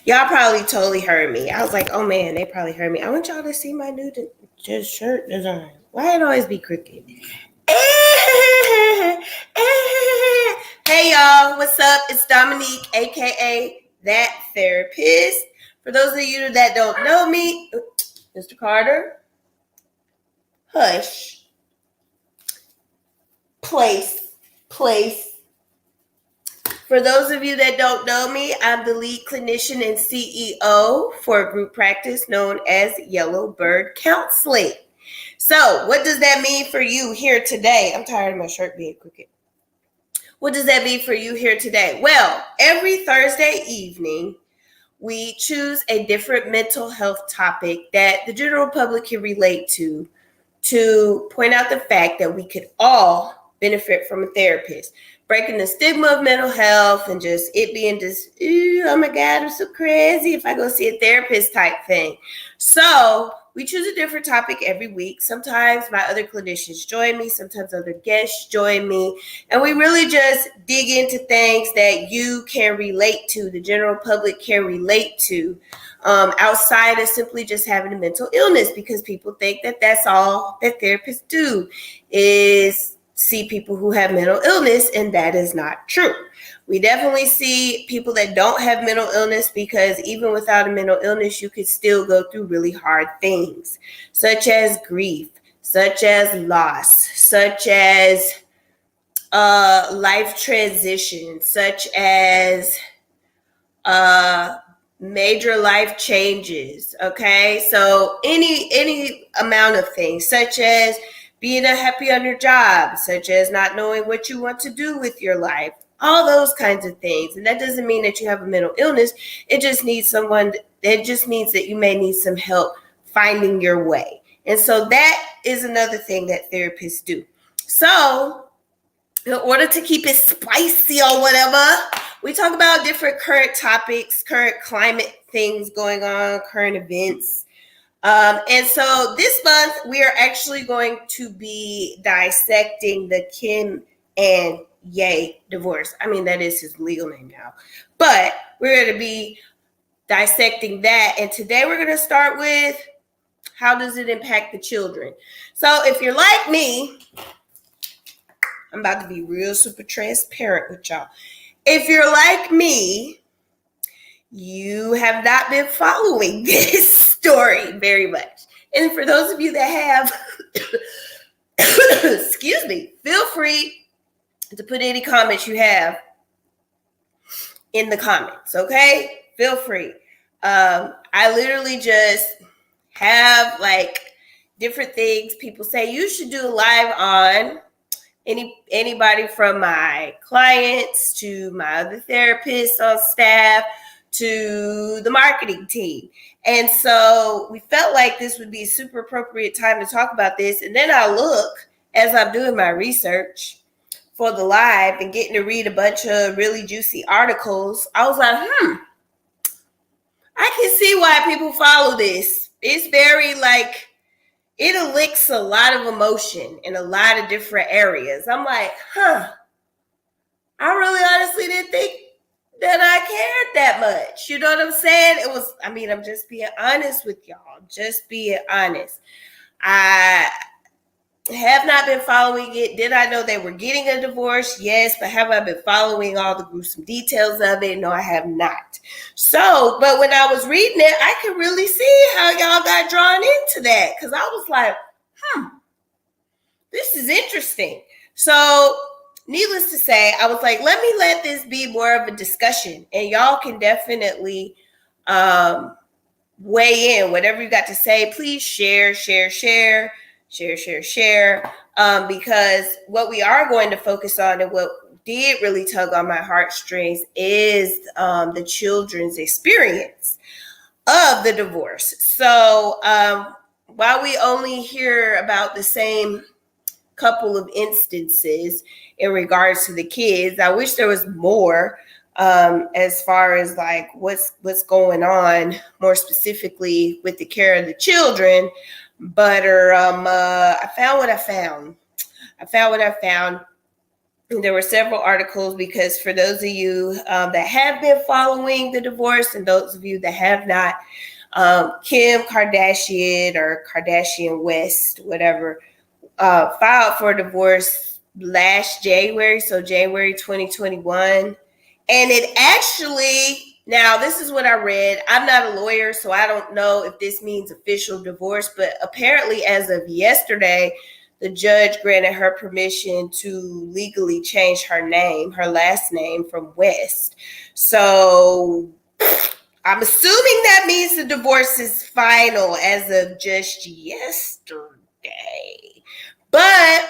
Y'all probably totally heard me. I was like, oh man, they probably heard me. I want y'all to see my new shirt design. Why it always be crooked? Hey y'all, what's up? It's Dominique, aka That Therapist. For those of you that don't know me, Mr. Carter, hush. Place. For those of you that don't know me, I'm the lead clinician and CEO for a group practice known as Yellow Bird Counseling. So, what does that mean for you here today? I'm tired of my shirt being crooked. What does that mean for you here today? Well, every Thursday evening, we choose a different mental health topic that the general public can relate to point out the fact that we could all benefit from a therapist. Breaking the stigma of mental health and just it being just, oh my God, I'm so crazy if I go see a therapist type thing. So we choose a different topic every week. Sometimes my other clinicians join me. Sometimes other guests join me. And we really just dig into things that you can relate to, the general public can relate to, outside of simply just having a mental illness, because people think that that's all that therapists do is see people who have mental illness, and that is not true. We definitely see people that don't have mental illness, because even without a mental illness, you could still go through really hard things, such as grief, such as loss, such as life transition, such as major life changes. Okay, so any amount of things, such as being unhappy on your job, such as not knowing what you want to do with your life, all those kinds of things. And that doesn't mean that you have a mental illness. It just means that you may need some help finding your way. And so that is another thing that therapists do. So in order to keep it spicy or whatever, we talk about different current topics, current climate things going on, current events. And so this month, we are actually going to be dissecting the Kim and Ye divorce. I mean, that is his legal name now. But we're going to be dissecting that. And today we're going to start with, how does it impact the children? So if you're like me, I'm about to be real super transparent with y'all. If you're like me, you have not been following this story very much. And for those of you that have, excuse me, feel free to put any comments you have in the comments, okay? Feel free. I literally just have like different things people say you should do live on. Anybody from my clients to my other therapists on staff to the marketing team. And so we felt like this would be a super appropriate time to talk about this. And then I look, as I'm doing my research for the live and getting to read a bunch of really juicy articles, I was like, I can see why people follow this. It's very like, it elicits a lot of emotion in a lot of different areas. I'm like, I really honestly didn't think that I cared that much. You know what I'm saying? I'm just being honest with y'all. Just being honest. I have not been following it. Did I know they were getting a divorce? Yes, but have I been following all the gruesome details of it? No, I have not. So, but when I was reading it, I could really see how y'all got drawn into that, because I was like, this is interesting. So, needless to say, I was like, let this be more of a discussion, and y'all can definitely weigh in. Whatever you got to say, please share, because what we are going to focus on, and what did really tug on my heartstrings, is the children's experience of the divorce. So while we only hear about the same couple of instances in regards to the kids, I wish there was more as far as like what's going on more specifically with the care of the children. But I found what I found. There were several articles because for those of you that have been following the divorce and those of you that have not, Kim Kardashian or Kardashian West, whatever, filed for divorce last January, so January 2021. And it actually, now this is what I read. I'm not a lawyer, so I don't know if this means official divorce, but apparently as of yesterday, the judge granted her permission to legally change her name, her last name from West. So I'm assuming that means the divorce is final as of just yesterday. But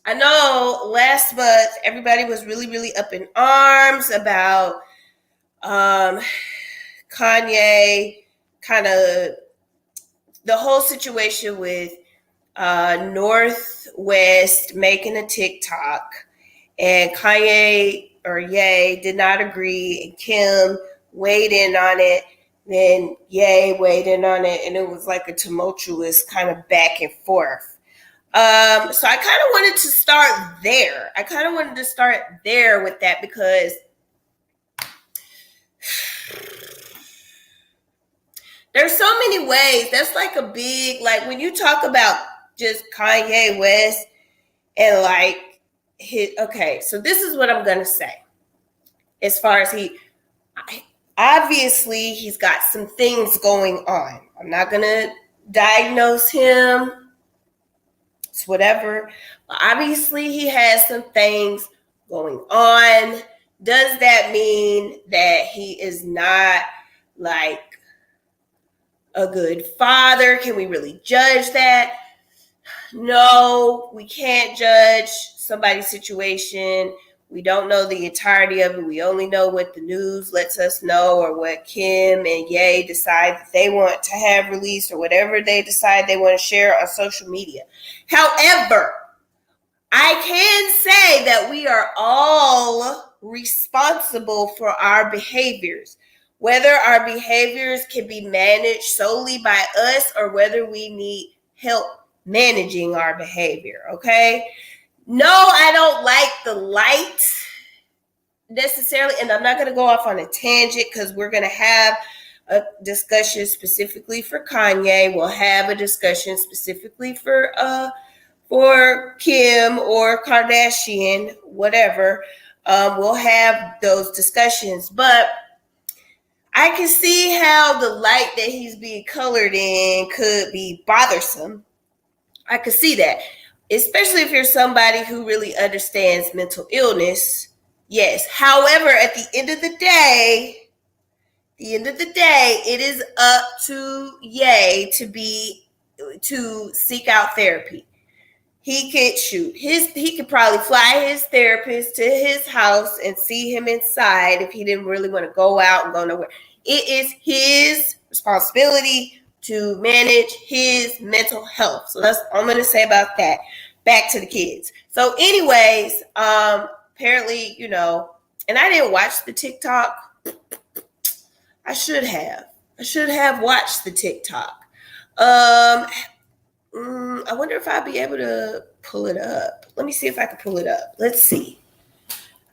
I know last month everybody was really, really up in arms about Kanye, kind of the whole situation with Northwest making a TikTok, and Kanye or Ye did not agree, and Kim weighed in on it. Then Ye weighed in on it, and it was like a tumultuous kind of back and forth. So I kind of wanted to start there. With that because there's so many ways. That's like a big, like when you talk about just Kanye West and like okay, so this is what I'm going to say. As far as obviously he's got some things going on. I'm not going to diagnose him. It's whatever. But obviously he has some things going on. Does that mean that he is not like a good father? Can we really judge that? No, we can't judge somebody's situation. We don't know the entirety of it. We only know what the news lets us know, or what Kim and Ye decide that they want to have released, or whatever they decide they want to share on social media. However, I can say that we are all responsible for our behaviors. Whether our behaviors can be managed solely by us or whether we need help managing our behavior, okay? No, I don't like the light necessarily, and I'm not going to go off on a tangent because we're going to have a discussion specifically for Kanye. We'll have a discussion specifically for Kim or Kardashian, whatever. We'll have those discussions, but I can see how the light that he's being colored in could be bothersome. I could see that, especially if you're somebody who really understands mental illness. Yes. However, at the end of the day, it is up to Ye to seek out therapy. He could probably fly his therapist to his house and see him inside if he didn't really want to go out and go nowhere. It is his responsibility to manage his mental health. So that's all I'm going to say about that. Back to the kids. So anyways, apparently, and I didn't watch the TikTok. I should have watched the TikTok. I wonder if I'll be able to pull it up. Let me see if I can pull it up. Let's see.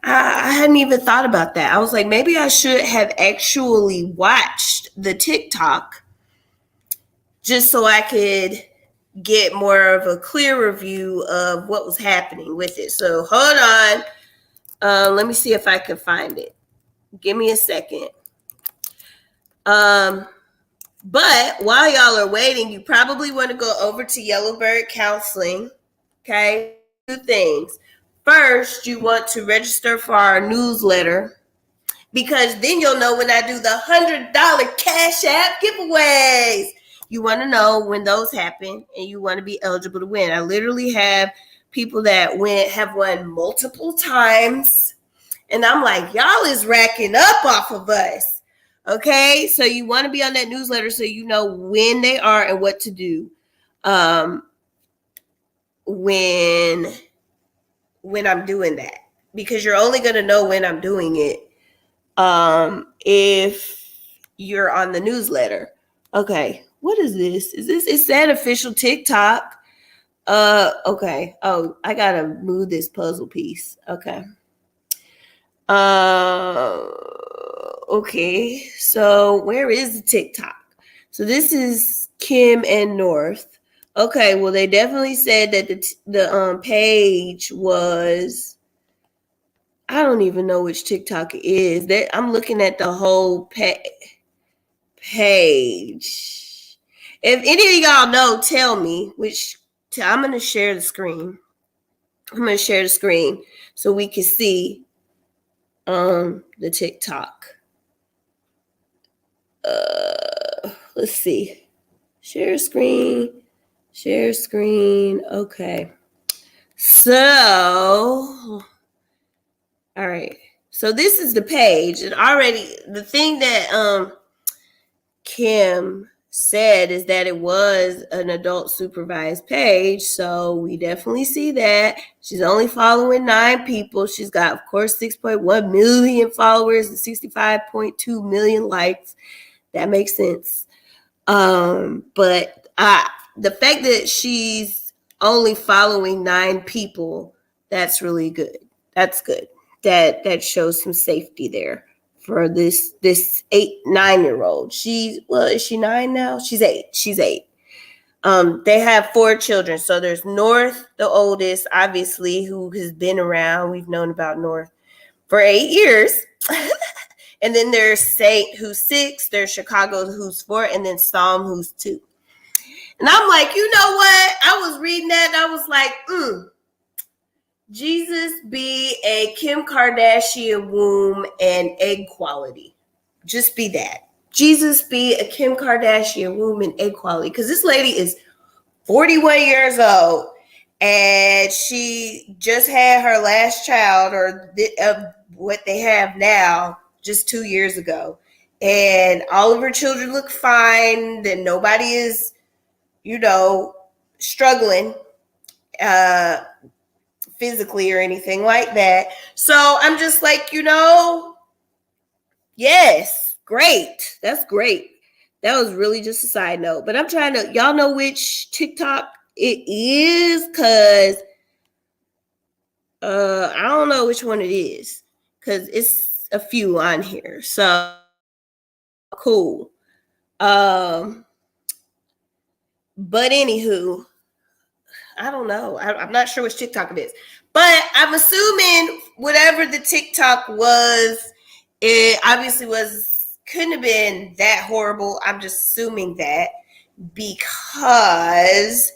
I hadn't even thought about that. I was like, maybe I should have actually watched the TikTok just so I could get more of a clearer view of what was happening with it. So hold on. Let me see if I can find it. Give me a second. But while y'all are waiting, you probably want to go over to Yellowbird Counseling. Okay, 2 things. First, you want to register for our newsletter, because then you'll know when I do the $100 Cash App giveaways. You want to know when those happen, and you want to be eligible to win. I literally have people that have won multiple times, and I'm like, y'all is racking up off of us. Okay, so you want to be on that newsletter so you know when they are and what to do when I'm doing that, because you're only going to know when I'm doing it if you're on the newsletter. Okay, what is this? Is that official TikTok? Okay. Oh, I gotta move this puzzle piece. Okay. Okay. So where is the TikTok? So this is Kim and North. Okay. Well, they definitely said that the page was. I don't even know which TikTok it is. I'm looking at the whole page. If any of y'all know, tell me which. I'm gonna share the screen. I'm gonna share the screen so we can see the TikTok. Let's see. Share screen. Share screen. Okay. So, all right. So this is the page, and already the thing that Kim said is that it was an adult supervised page. So we definitely see that. She's only following 9 people. She's got, of course, 6.1 million followers and 65.2 million likes. That makes sense. But the fact that she's only following 9 people, that's really good. That's good. That shows some safety there for this 9-year-old. Is she 9 now? She's 8. She's 8. They have 4 children. So there's North, the oldest, obviously, who has been around. We've known about North for 8 years. And then there's Saint, who's 6. There's Chicago, who's 4. And then Psalm, who's 2. And I'm like, you know what? I was reading that and I was like, Jesus be a Kim Kardashian womb and egg quality. Just be that. Jesus be a Kim Kardashian womb and egg quality. Because this lady is 41 years old and she just had her last child, or what they have now, just 2 years ago. And all of her children look fine. Then nobody is, struggling physically or anything like that. So I'm just like, yes, great. That's great. That was really just a side note. But I'm trying to, y'all know which TikTok it is? Because I don't know which one it is. Because it's a few on here. So cool. But anywho, I don't know. I'm not sure which TikTok it is. But I'm assuming whatever the TikTok was, it obviously couldn't have been that horrible. I'm just assuming that because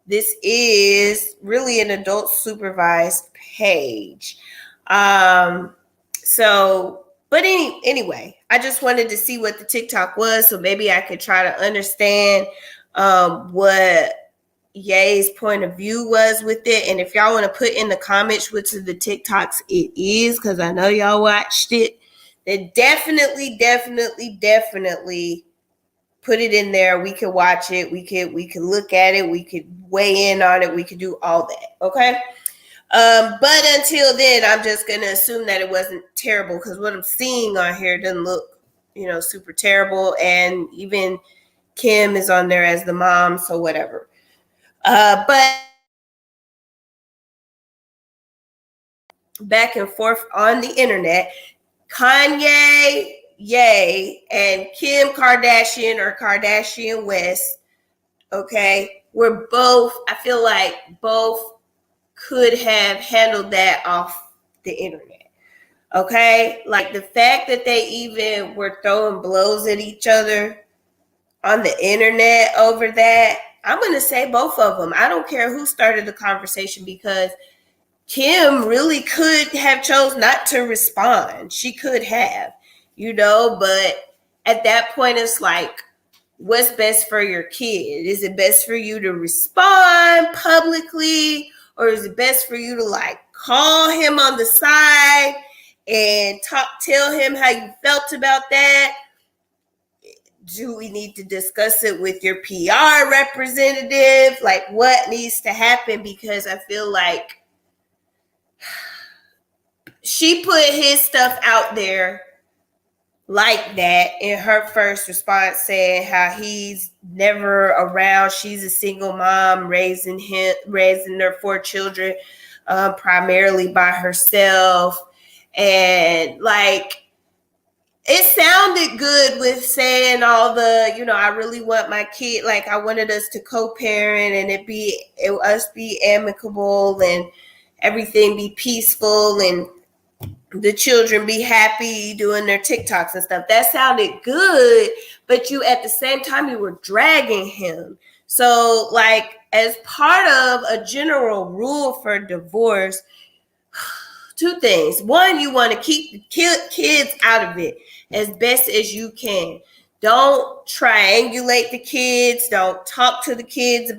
this is really an adult supervised page. But anyway, I just wanted to see what the TikTok was, so maybe I could try to understand what Ye's point of view was with it. And if y'all want to put in the comments which of the TikToks it is, because I know y'all watched it, then definitely put it in there. We could watch it. We could look at it. We could weigh in on it. We could do all that. Okay. But until then, I'm just gonna assume that it wasn't terrible, because what I'm seeing on here doesn't look, super terrible. And even Kim is on there as the mom, so whatever. But back and forth on the internet, Kanye, Ye, and Kim Kardashian, or Kardashian West, okay, were both, I feel like both could have handled that off the internet. Okay, like the fact that they even were throwing blows at each other on the internet over that, I'm going to say both of them. I don't care who started the conversation, because Kim really could have chose not to respond. She could have, but at that point, it's like, what's best for your kid? Is it best for you to respond publicly, or is it best for you to call him on the side and tell him how you felt about that? Do we need to discuss it with your PR representative? What needs to happen? Because I feel like she put his stuff out there like that in her first response, saying how he's never around. She's a single mom raising their 4 children, primarily by herself. And like, it sounded good with saying all the, I really want my kid, like I wanted us to co-parent and us be amicable and everything be peaceful and the children be happy doing their TikToks and stuff. That sounded good, but you at the same time you were dragging him. So like, as part of a general rule for divorce, two things. One, you want to keep the kids out of it as best as you can. Don't triangulate the kids. Don't talk to the kids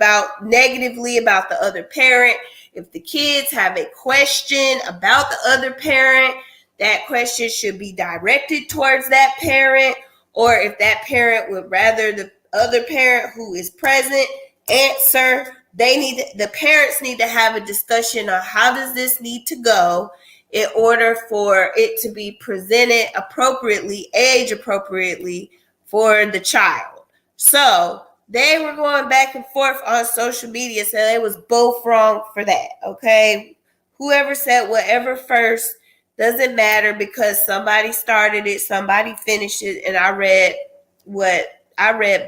negatively about the other parent. If the kids have a question about the other parent, that question should be directed towards that parent. Or if that parent would rather the other parent who is present answer, the parents need to have a discussion on how does this need to go in order for it to be presented appropriately, age appropriately for the child. So they were going back and forth on social media, so they was both wrong for that. Okay, whoever said whatever first doesn't matter, because somebody started it, somebody finished it, and I read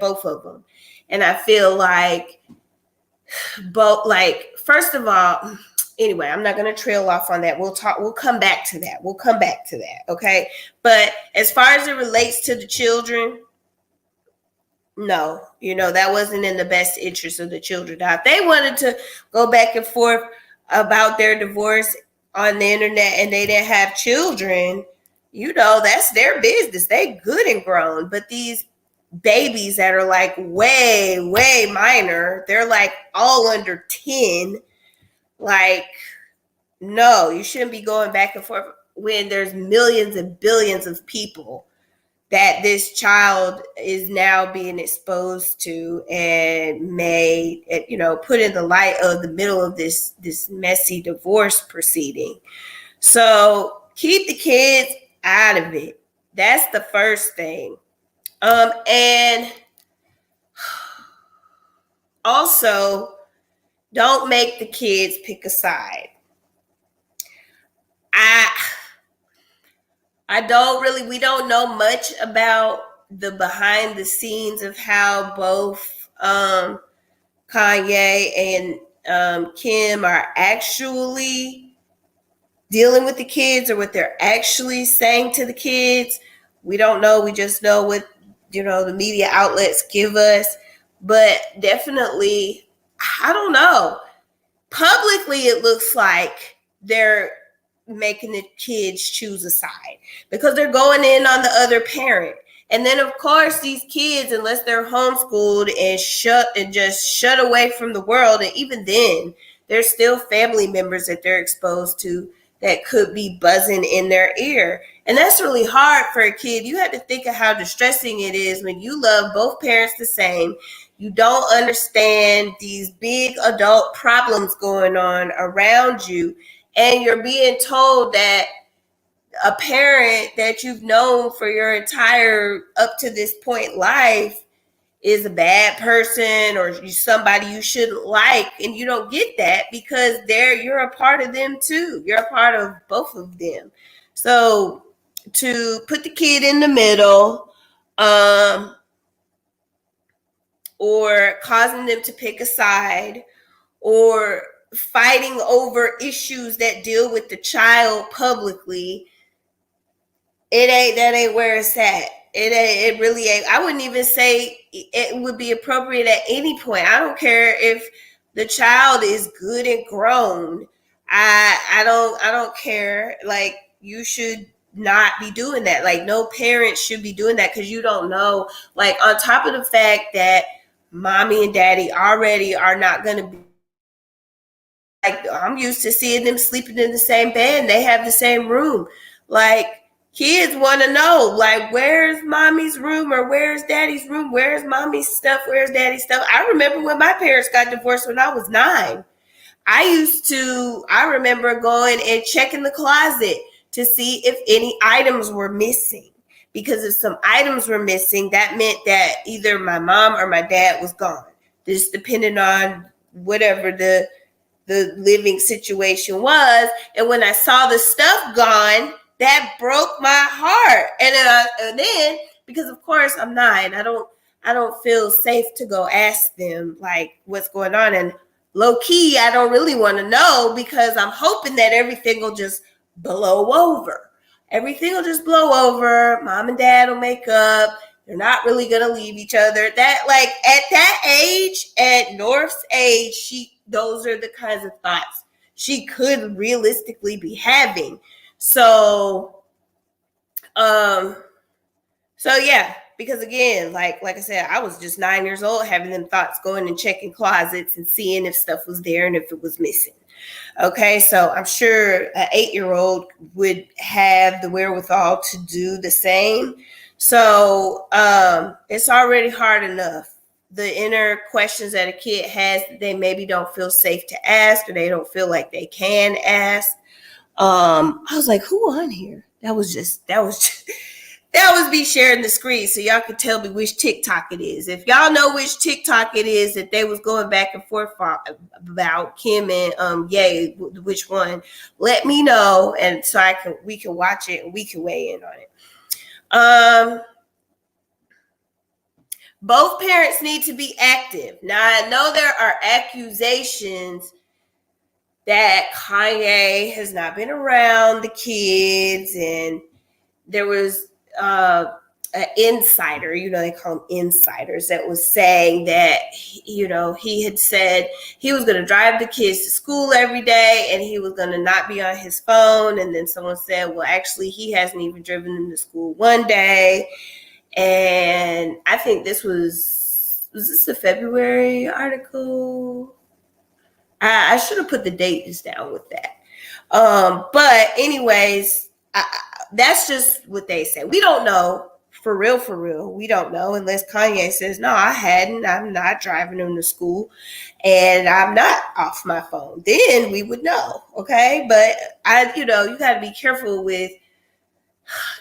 both of them, and I feel like both, like, first of all, anyway, I'm not going to trail off on that. We'll come back to that. Okay. But as far as it relates to the children, no, that wasn't in the best interest of the children. Now, if they wanted to go back and forth about their divorce on the internet and they didn't have children, that's their business. They good and grown. But these babies that are like way, way minor, they're like all under 10. Like, no, you shouldn't be going back and forth when there's millions and billions of people that this child is now being exposed to and made, put in the light of the middle of this messy divorce proceeding. So keep the kids out of it. That's the first thing. And also, don't make the kids pick a side. We don't know much about the behind the scenes of how both Kanye and Kim are actually dealing with the kids, or what they're actually saying to the kids. We don't know. We just know what, the media outlets give us. But definitely, I don't know. Publicly, it looks like they're making the kids choose a side because they're going in on the other parent. And then, of course, these kids, unless they're homeschooled and shut away from the world, and even then, there's still family members that they're exposed to that could be buzzing in their ear. And that's really hard for a kid. You have to think of how distressing it is when you love both parents the same. You don't understand these big adult problems going on around you, and you're being told that a parent that you've known for your entire up to this point life is a bad person or somebody you shouldn't like, and you don't get that because you're a part of them too. You're a part of both of them. So to put the kid in the middle, or causing them to pick a side, or fighting over issues that deal with the child publicly, that ain't where it's at. It really ain't. I wouldn't even say it would be appropriate at any point. I don't care if the child is good and grown. I don't care. Like, you should not be doing that. Like, no parent should be doing that, because you don't know. Like, on top of the fact that mommy and daddy already are not going to be, like, I'm used to seeing them sleeping in the same bed and they have the same room. Like, kids want to know, like, where's mommy's room, or where's daddy's room? Where's mommy's stuff? Where's daddy's stuff? I remember when my parents got divorced when I was 9. I remember going and checking the closet to see if any items were missing, because if some items were missing, that meant that either my mom or my dad was gone. Just depending on whatever the living situation was. And when I saw the stuff gone, that broke my heart. And then because of course I'm 9, I don't feel safe to go ask them like what's going on. And low key, I don't really want to know because I'm hoping that everything will just blow over. Everything will just blow over. Mom and dad will make up. They're not really gonna leave each other. That like at that age, at North's age, those are the kinds of thoughts she could realistically be having. So yeah, because again, like I said, I was just 9 years old having them thoughts, going and checking closets and seeing if stuff was there and if it was missing. Okay, so I'm sure an 8-year-old would have the wherewithal to do the same. So it's already hard enough. The inner questions that a kid has that they maybe don't feel safe to ask, or they don't feel like they can ask. I was like, who on here? That was me sharing the screen so y'all can tell me which TikTok it is. If y'all know which TikTok it is that they was going back and forth about Kim and Ye, which one, let me know, and so we can watch it and we can weigh in on it. Both parents need to be active. Now, I know there are accusations that Kanye has not been around the kids, and there was an insider, they call them insiders, that was saying that, he had said he was going to drive the kids to school every day and he was going to not be on his phone. And then someone said, well, actually, he hasn't even driven them to school one day. And I think was this a February article? I should have put the dates down with that. But anyways, that's just what they say. We don't know. For real. We don't know unless Kanye says, no, I hadn't. I'm not driving them to school and I'm not off my phone. Then we would know. Okay. But you got to be careful with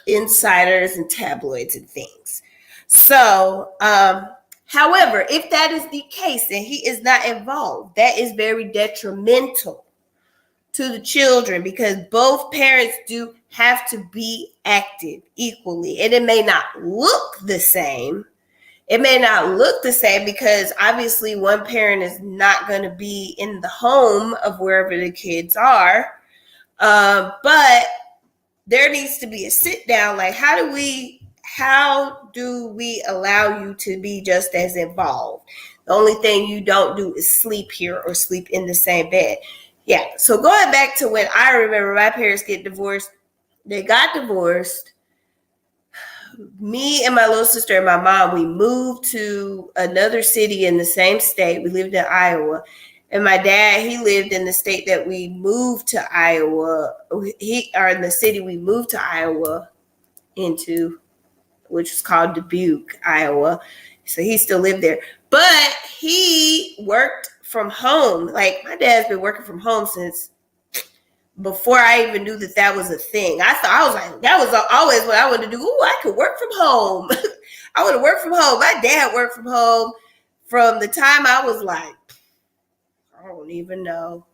insiders and tabloids and things. So, however, if that is the case and he is not involved, that is very detrimental to the children because both parents do have to be active equally. And it may not look the same. It may not look the same because obviously one parent is not going to be in the home of wherever the kids are. But there needs to be a sit down. Like, how do we allow you to be just as involved? The only thing you don't do is sleep here or sleep in the same bed. Yeah. So going back to when I remember my parents get divorced, they got divorced. Me and my little sister and my mom, we moved to another city in the same state. We lived in Iowa. And my dad, he lived in the state that we moved to Iowa. In the city we moved to Iowa into, which was called Dubuque, Iowa. So he still lived there. But he worked from home. Like, my dad's been working from home since before I even knew that was a thing. I was like, that was always what I wanted to do. Ooh, I could work from home. I want to work from home. My dad worked from home from the time I was like, I don't even know.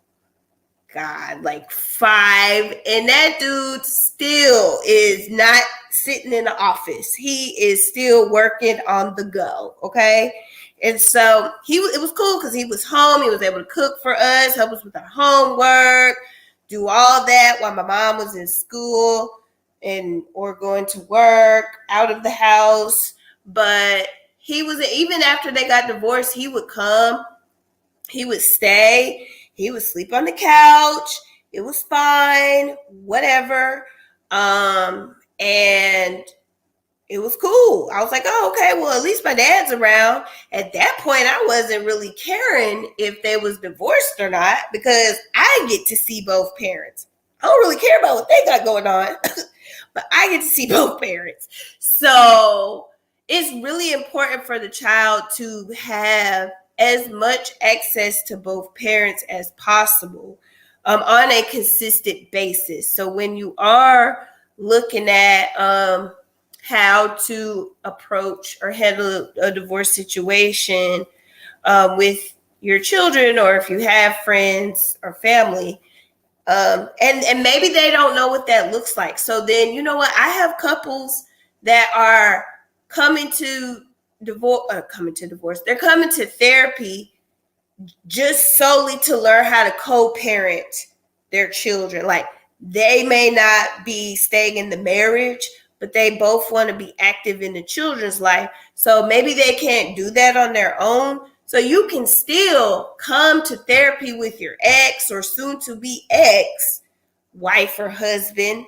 God, like 5. And that dude still is not sitting in the office. He is still working on the go. Okay. And so it was cool because he was home. He was able to cook for us, help us with our homework, do all that while my mom was in school or going to work out of the house. But even after they got divorced, he would come. He would stay. He would sleep on the couch. It was fine, whatever. And it was cool. I was like, oh, okay, well, at least my dad's around. At that point, I wasn't really caring if they was divorced or not because I get to see both parents. I don't really care about what they got going on, but I get to see both parents. So it's really important for the child to have as much access to both parents as possible on a consistent basis. So when you are looking at how to approach or handle a divorce situation with your children, or if you have friends or family. And maybe they don't know what that looks like. So then, you know what? I have couples that are coming to divorce. They're coming to therapy just solely to learn how to co-parent their children. Like, they may not be staying in the marriage, but they both want to be active in the children's life. So maybe they can't do that on their own. So you can still come to therapy with your ex or soon to be ex wife or husband,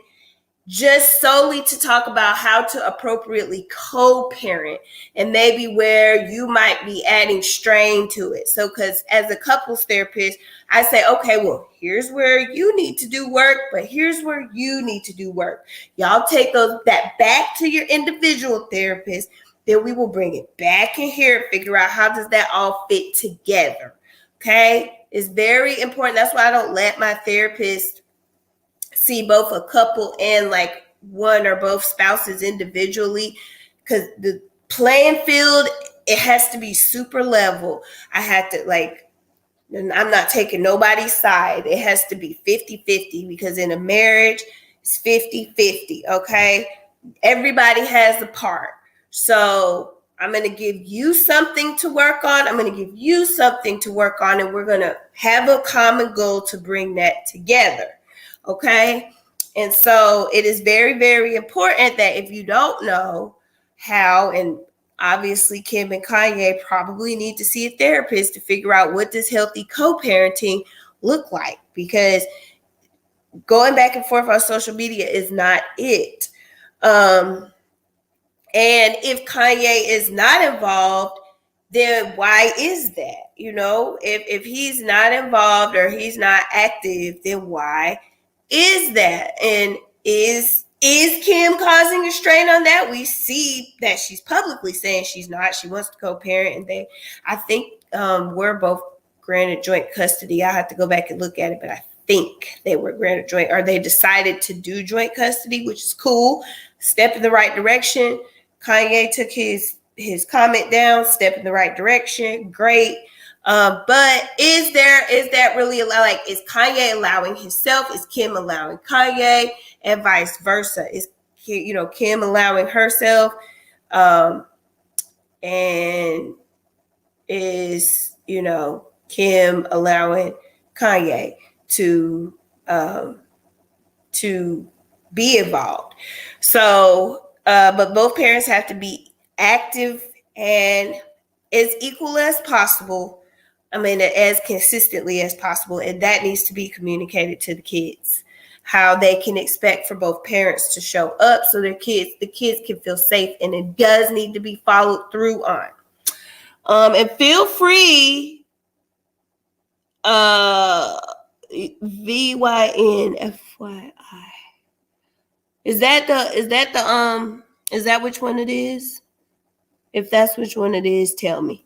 just solely to talk about how to appropriately co-parent, and maybe where you might be adding strain to it. So, because as a couples therapist, I say, okay, well, here's where you need to do work, but here's where you need to do work. Y'all take that back to your individual therapist, then we will bring it back in here and figure out how does that all fit together. Okay, it's very important. That's why I don't let my therapist see both a couple and like one or both spouses individually, because the playing field, it has to be super level. I had to, like, I'm not taking nobody's side. It has to be 50-50, because in a marriage, it's 50-50, okay? Everybody has a part. So I'm going to give you something to work on. I'm going to give you something to work on, and we're going to have a common goal to bring that together. Okay. And so it is very, very important that if you don't know how, and obviously Kim and Kanye probably need to see a therapist to figure out what does healthy co-parenting look like, because going back and forth on social media is not it. And if Kanye is not involved, then why is that? You know, if he's not involved or he's not active, then why is that? And is Kim causing a strain on that? We see that she's publicly saying she's not. She wants to co-parent, and I think we're both granted joint custody. I have to go back and look at it, but I think they were granted joint, or they decided to do joint custody, which is cool. Step in the right direction. Kanye took his comment down, step in the right direction. Great. But is that really like, is Kanye allowing himself? Is Kim allowing Kanye, and vice versa? Is Kim allowing herself? And is Kim allowing Kanye to be involved? So, but both parents have to be active and as equal as possible. I mean, as consistently as possible. And that needs to be communicated to the kids, how they can expect for both parents to show up so the kids can feel safe. And it does need to be followed through on. And feel free, VYNFYI. Is that which one it is? If that's which one it is, tell me.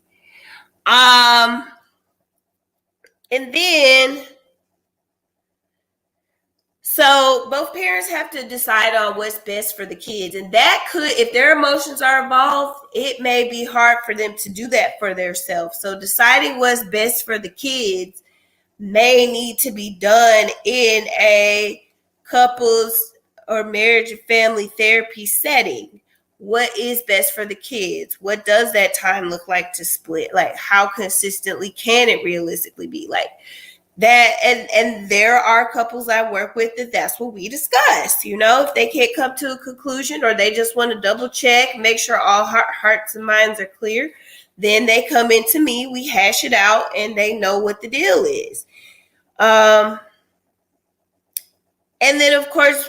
And then, so both parents have to decide on what's best for the kids. And that could, if their emotions are involved, it may be hard for them to do that for themselves. So deciding what's best for the kids may need to be done in a couples or marriage and family therapy setting. What is best for the kids? What does that time look like to split? Like, how consistently can it realistically be? Like that, and there are couples I work with that's what we discuss. If they can't come to a conclusion, or they just want to double check, make sure all hearts and minds are clear, then they come into me, we hash it out, and they know what the deal is. And then, of course,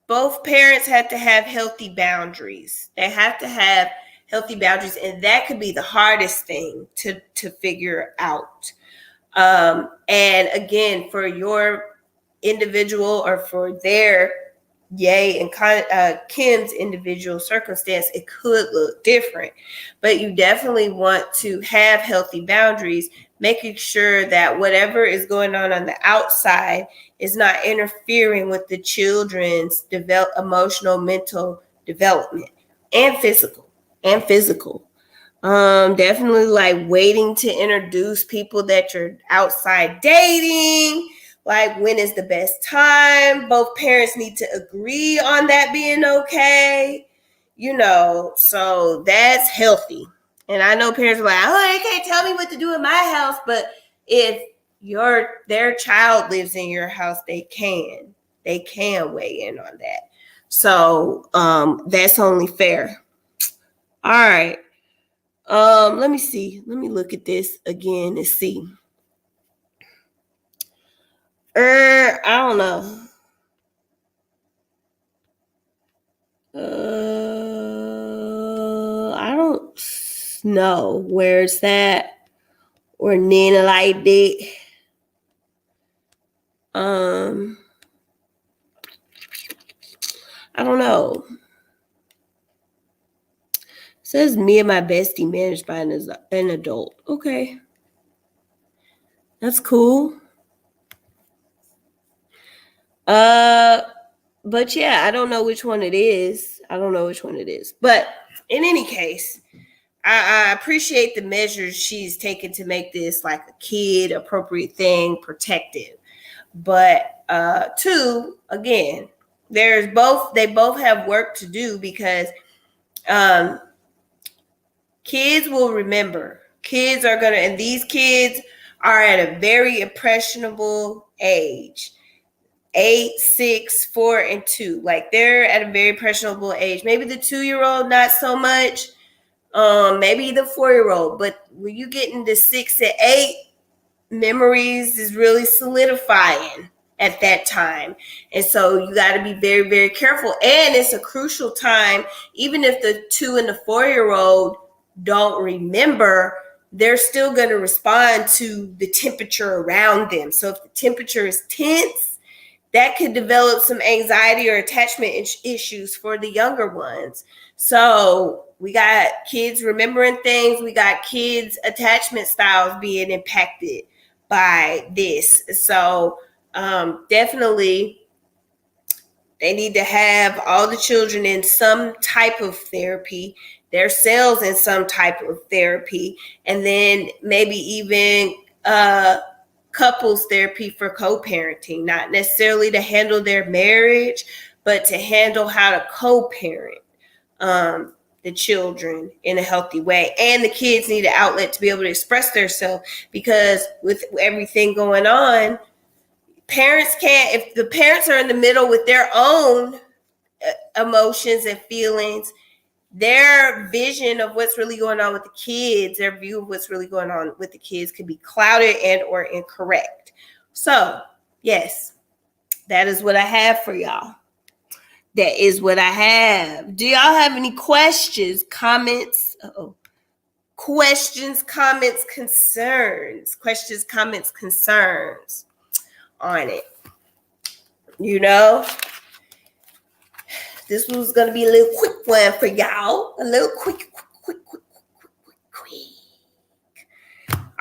both parents have to have healthy boundaries. They have to have healthy boundaries, and that could be the hardest thing to figure out. And again, for your individual, or for their Ye and Kim's individual circumstance, it could look different. But you definitely want to have healthy boundaries, making sure that whatever is going on the outside is not interfering with the children's emotional, mental development. and physical. Definitely like waiting to introduce people that you're outside dating. Like, when is the best time? Both parents need to agree on that being okay. So that's healthy. And I know parents are like, oh, they can't tell me what to do in my house. But if their child lives in your house, they can weigh in on that. So that's only fair. All right. Let me see. Let me look at this again and see. I don't know. I don't know. Where's that? Or Nina like that. I don't know. It says me and my bestie managed by an adult. Okay. That's cool. But yeah, I don't know which one it is. But in any case, I appreciate the measures she's taken to make this like a kid appropriate thing, protective. But two, again, they both have work to do, because kids will remember. Kids are gonna, and these kids are at a very impressionable age. 8, 6, 4, and 2. Like, they're at a very impressionable age. Maybe the 2-year-old, not so much. Maybe the 4-year-old. But when you get into 6 and 8, memories is really solidifying at that time. And so you got to be very, very careful. And it's a crucial time. Even if the 2 and the 4-year-old don't remember, they're still going to respond to the temperature around them. So if the temperature is tense, that could develop some anxiety or attachment issues for the younger ones. So we got kids remembering things. We got kids' attachment styles being impacted by this. So definitely they need to have all the children in some type of therapy, their cells in some type of therapy, and then maybe even couples therapy for co-parenting, not necessarily to handle their marriage, but to handle how to co-parent the children in a healthy way. And the kids need an outlet to be able to express themselves, because with everything going on, parents can't, if the parents are in the middle with their own emotions and feelings, their vision of what's really going on with the kids, their view of what's really going on with the kids could be clouded and or incorrect. So, yes, that is what I have for y'all. That is what I have. Do y'all have any questions, comments? Questions, comments, concerns on it? This was going to be a little quick one for y'all. A little quick.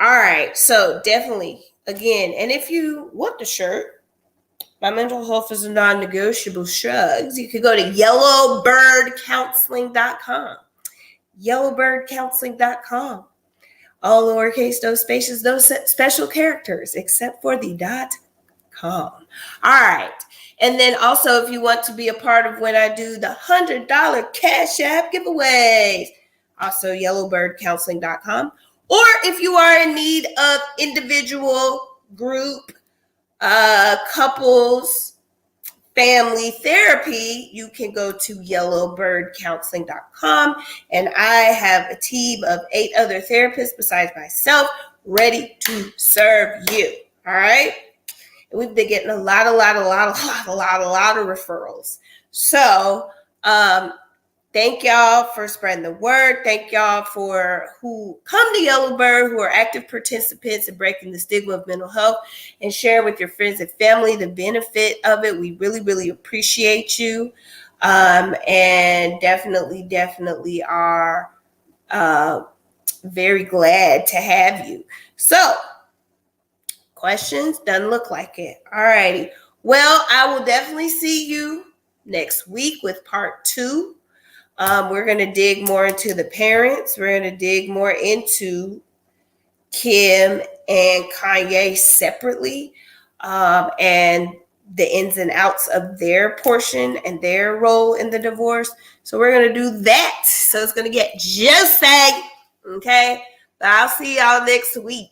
All right. So definitely, again, and if you want the shirt, my mental health is a non-negotiable shrugs, you could go to yellowbirdcounseling.com. Yellowbirdcounseling.com. All lowercase, no spaces, no special characters, except for the .com. All right. And then also, if you want to be a part of when I do the $100 Cash App giveaways, also yellowbirdcounseling.com. Or if you are in need of individual, group, couples, family therapy, you can go to yellowbirdcounseling.com. And I have a team of 8 other therapists besides myself ready to serve you. All right. We've been getting a lot of referrals. So, thank y'all for spreading the word. Thank y'all for who come to Yellowbird, who are active participants in breaking the stigma of mental health, and share with your friends and family the benefit of it. We really, really appreciate you. And definitely are very glad to have you. So, questions? Doesn't look like it. All righty. Well, I will definitely see you next week with part 2 We're going to dig more into the parents. We're going to dig more into Kim and Kanye separately, and the ins and outs of their portion and their role in the divorce. So we're going to do that. So it's going to get juicy. Okay. But I'll see y'all next week.